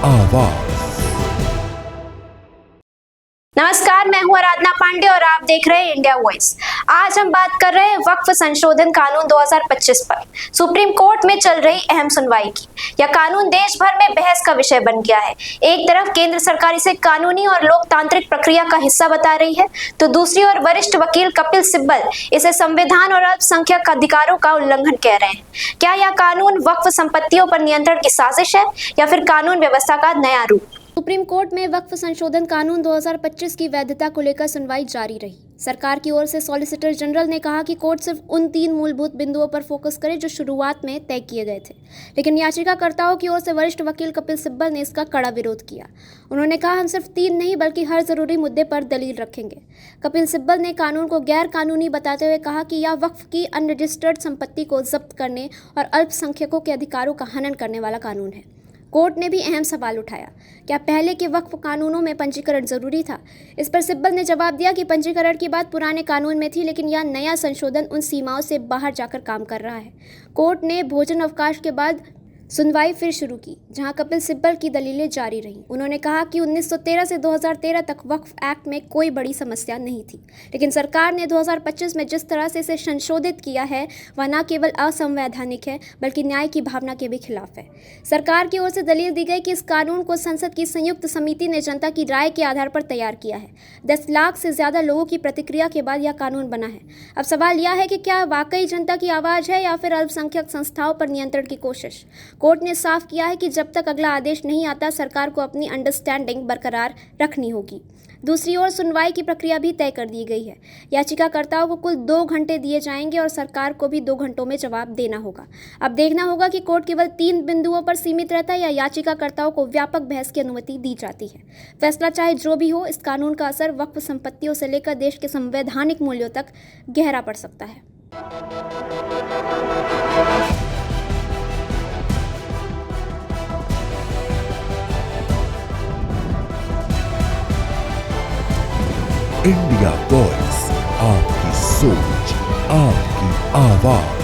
आवाज। नमस्कार, मैं हूं आराधना पांडे और आप देख रहे हैं इंडिया वॉइस। आज हम बात कर रहे हैं वक्फ संशोधन कानून 2025 पर सुप्रीम कोर्ट में चल रही अहम सुनवाई की। यह कानून देश भर में बहस का विषय बन गया है। एक तरफ केंद्र सरकार इसे कानूनी और लोकतांत्रिक प्रक्रिया का हिस्सा बता रही है, तो दूसरी ओर वरिष्ठ वकील कपिल सिब्बल इसे संविधान और अल्पसंख्यक अधिकारों का उल्लंघन कह रहे हैं। क्या यह कानून वक्फ संपत्तियों पर नियंत्रण की साजिश है या फिर कानून व्यवस्था का नया रूप? सुप्रीम कोर्ट में वक्फ संशोधन कानून 2025 की वैधता को लेकर सुनवाई जारी रही। सरकार की ओर से सॉलिसिटर जनरल ने कहा कि कोर्ट सिर्फ उन 3 मूलभूत बिंदुओं पर फोकस करे जो शुरुआत में तय किए गए थे, लेकिन याचिकाकर्ताओं की ओर से वरिष्ठ वकील कपिल सिब्बल ने इसका कड़ा विरोध किया। उन्होंने कहा, हम सिर्फ 3 नहीं बल्कि हर जरूरी मुद्दे पर दलील रखेंगे। कपिल सिब्बल ने कानून को गैर कानूनी बताते हुए कहा कि यह वक्फ की अनरजिस्टर्ड संपत्ति को जब्त करने और अल्पसंख्यकों के अधिकारों का हनन करने वाला कानून है। कोर्ट ने भी अहम सवाल उठाया, क्या पहले के वक्फ कानूनों में पंजीकरण जरूरी था? इस पर सिब्बल ने जवाब दिया कि पंजीकरण की बात पुराने कानून में थी, लेकिन यह नया संशोधन उन सीमाओं से बाहर जाकर काम कर रहा है। कोर्ट ने भोजन अवकाश के बाद सुनवाई फिर शुरू की, जहां कपिल सिब्बल की दलीलें जारी रहीं। उन्होंने कहा कि 1913 से 2013 तक वक्फ एक्ट में कोई बड़ी समस्या नहीं थी, लेकिन सरकार ने 2025 में जिस तरह से इसे संशोधित किया है वह न केवल असंवैधानिक है बल्कि न्याय की भावना के भी खिलाफ है। सरकार की ओर से दलील दी गई कि इस कानून को संसद की संयुक्त समिति ने जनता की राय के आधार पर तैयार किया है। 10 लाख से ज्यादा लोगों की प्रतिक्रिया के बाद यह कानून बना है। अब सवाल यह है कि क्या वाकई जनता की आवाज़ है या फिर अल्पसंख्यक संस्थाओं पर नियंत्रण की कोशिश? कोर्ट ने साफ किया है कि जब तक अगला आदेश नहीं आता, सरकार को अपनी अंडरस्टैंडिंग बरकरार रखनी होगी। दूसरी ओर सुनवाई की प्रक्रिया भी तय कर दी गई है। याचिकाकर्ताओं को कुल 2 घंटे दिए जाएंगे और सरकार को भी 2 घंटों में जवाब देना होगा। अब देखना होगा कि कोर्ट केवल 3 बिंदुओं पर सीमित रहता है या याचिकाकर्ताओं को व्यापक बहस की अनुमति दी जाती है। फैसला चाहे जो भी हो, इस कानून का असर वक्फ संपत्तियों से लेकर देश के संवैधानिक मूल्यों तक गहरा पड़ सकता है। इंडिया वॉइस, आपकी सोच, आपकी आवाज।